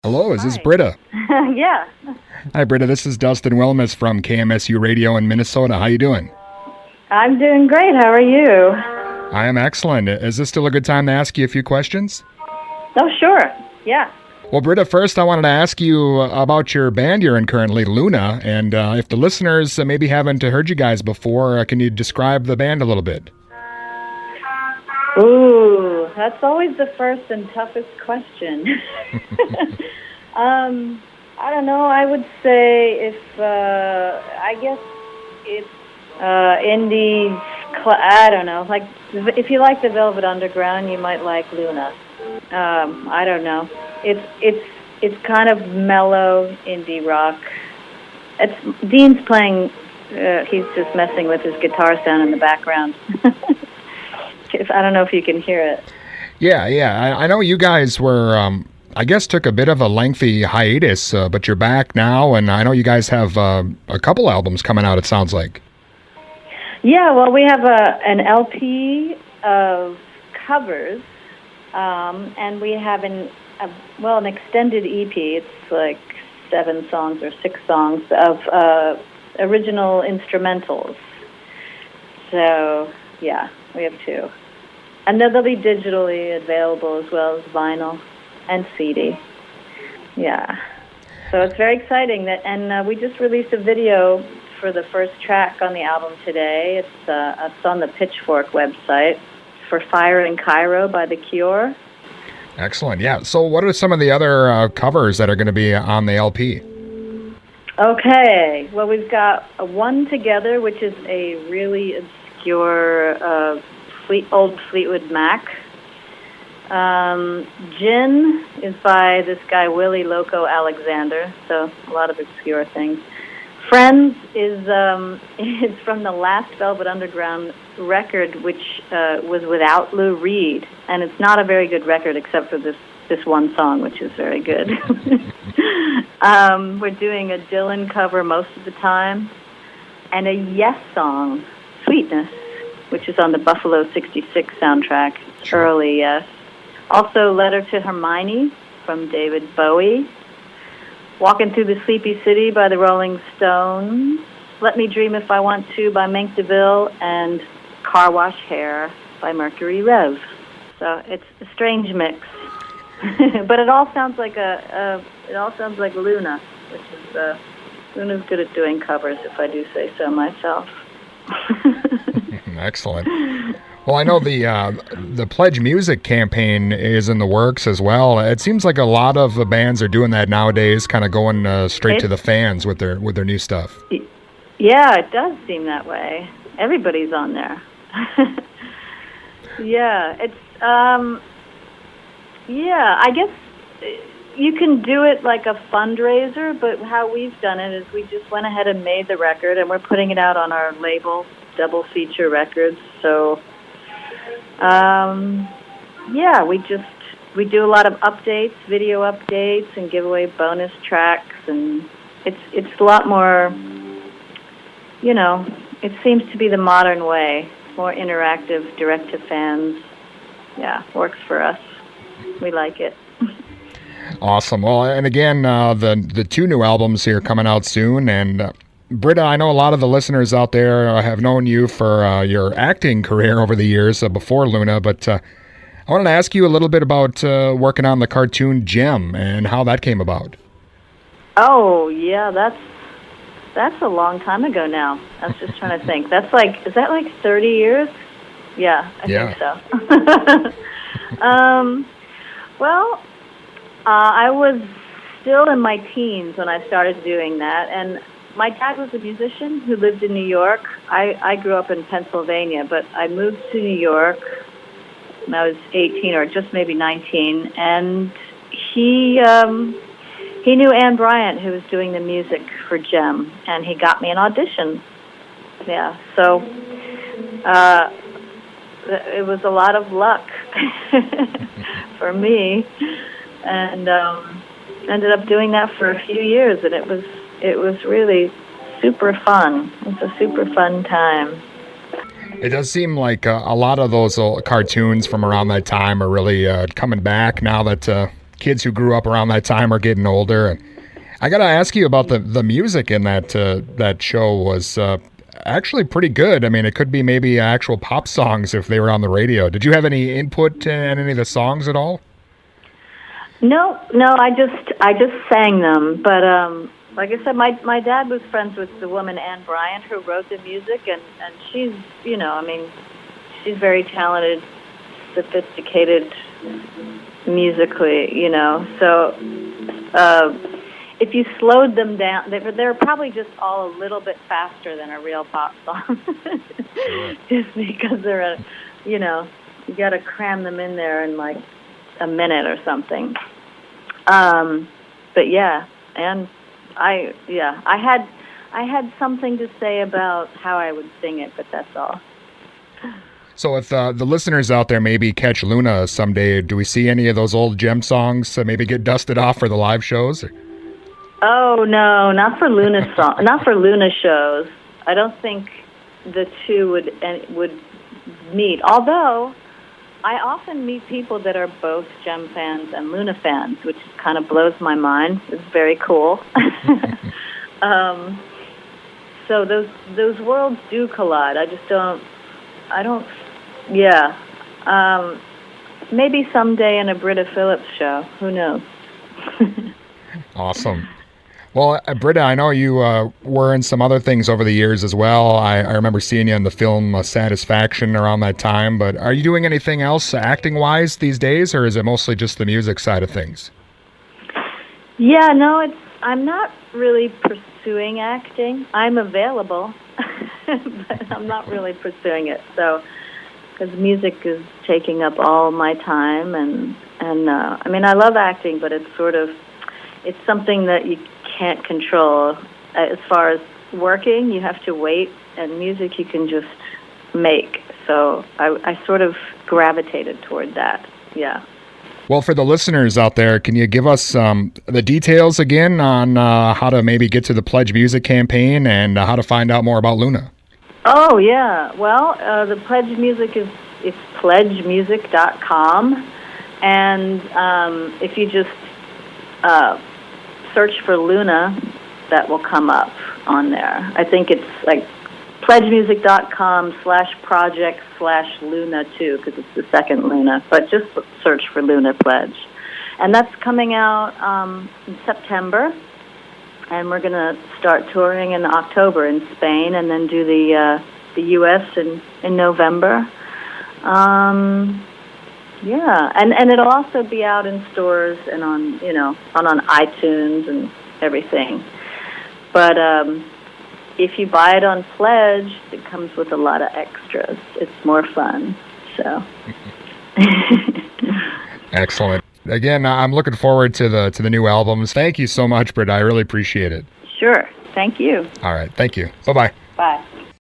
Hello, is this Hi. Britta? Yeah. Hi, Britta. This is Dustin Wilmus from KMSU Radio in Minnesota. How you doing? I'm doing great. How are you? I am excellent. Is this still a good time to ask you a few questions? Oh, sure. Yeah. Well, Britta, first I wanted to ask you about your band you're in currently, Luna, and if the listeners maybe haven't heard you guys before, can you describe the band a little bit? Ooh, that's always the first and toughest question. I don't know. I would say I guess it's indie. I don't know. Like, if you like the Velvet Underground, you might like Luna. I don't know. It's kind of mellow indie rock. Dean's playing. He's just messing with his guitar sound in the background. I don't know if you can hear it. Yeah. I know you guys were, I guess, took a bit of a lengthy hiatus, but you're back now, and I know you guys have a couple albums coming out, it sounds like. Yeah, well, we have an LP of covers, and we have an extended EP. It's like 7 songs or 6 songs of original instrumentals. So, yeah, we have 2. And they'll be digitally available as well as vinyl and CD. Yeah. So it's very exciting. And we just released a video for the first track on the album today. It's on the Pitchfork website for Fire in Cairo by The Cure. Excellent. Yeah. So what are some of the other covers that are going to be on the LP? Okay. Well, we've got One Together, which is a really obscure old Fleetwood Mac. Gin is by this guy Willie Loco Alexander, so a lot of obscure things. Friends is from the last Velvet Underground record, which was without Lou Reed, and it's not a very good record except for this one song, which is very good. We're doing a Dylan cover most of the time, and a Yes song, Sweetness, which is on the Buffalo 66 soundtrack. Sure. Early Yes. Also, Letter to Hermione from David Bowie. Walking Through the Sleepy City by the Rolling Stones. Let Me Dream If I Want To by Mink DeVille. And Car Wash Hair by Mercury Rev. So it's a strange mix. But it all sounds like Luna, which is Luna's good at doing covers, if I do say so myself. Excellent. Well, I know the Pledge Music campaign is in the works as well. It seems like a lot of bands are doing that nowadays, kind of going straight to the fans with their new stuff. Yeah, it does seem that way. Everybody's on there. Yeah, it's I guess you can do it like a fundraiser, but how we've done it is we just went ahead and made the record, and we're putting it out on our label, Double Feature Records. So, we do a lot of updates, video updates, and give away bonus tracks, and it's a lot more, it seems to be the modern way, more interactive, direct to fans. Yeah, works for us. We like it. Awesome. Well, and again, the 2 new albums here coming out soon, and Britta, I know a lot of the listeners out there have known you for your acting career over the years before Luna, but I wanted to ask you a little bit about working on the cartoon Gem and how that came about. Oh, yeah, that's a long time ago now. I was just trying to think. Is that like 30 years? Yeah, I think so. I was still in my teens when I started doing that, and my dad was a musician who lived in New York. I grew up in Pennsylvania, but I moved to New York when I was 18 or just maybe 19, and he knew Anne Bryant, who was doing the music for Gem, and he got me an audition. Yeah, so it was a lot of luck for me, and ended up doing that for a few years, and it was really super fun. It was a super fun time. It does seem like a lot of those cartoons from around that time are really coming back now that kids who grew up around that time are getting older. And I got to ask you about the music in that show was actually pretty good. I mean, it could be maybe actual pop songs if they were on the radio. Did you have any input in any of the songs at all? No, I just sang them. But like I said, my dad was friends with the woman Anne Bryant who wrote the music, and she's, she's very talented, sophisticated musically, So if you slowed them down, they're probably just all a little bit faster than a real pop song, just because they're you got to cram them in there in like a minute or something. But yeah, and I had something to say about how I would sing it, but that's all. So if the listeners out there maybe catch Luna someday, do we see any of those old gem songs maybe get dusted off for the live shows? Oh no, not for Luna not for Luna shows. I don't think the two would meet. Although I often meet people that are both Gem fans and Luna fans, which kind of blows my mind. It's very cool. So those worlds do collide. Maybe someday in a Britta Phillips show. Who knows? Awesome. Well, Britta, I know you were in some other things over the years as well. I remember seeing you in the film Satisfaction around that time, but are you doing anything else acting-wise these days, or is it mostly just the music side of things? Yeah, no, I'm not really pursuing acting. I'm available, but I'm not really pursuing it. So, because music is taking up all my time, and I mean, I love acting, but it's something that you can't control. As far as working, you have to wait, and music you can just make. So I sort of gravitated toward that. Yeah. Well, for the listeners out there, can you give us the details again on how to maybe get to the Pledge Music campaign and how to find out more about Luna? Oh, yeah. Well, the Pledge Music it's pledgemusic.com, and if you just search for Luna, that will come up on there. I think it's like pledgemusic.com/project/Luna too, because it's the second Luna. But just search for Luna Pledge, and that's coming out in September, and we're going to start touring in October in Spain, and then do the U.S. in November. Yeah, and it'll also be out in stores and on iTunes and everything. But if you buy it on Pledge, it comes with a lot of extras. It's more fun. So. Excellent. Again, I'm looking forward to the new albums. Thank you so much, Britta. I really appreciate it. Sure. Thank you. All right. Thank you. Bye-bye. Bye.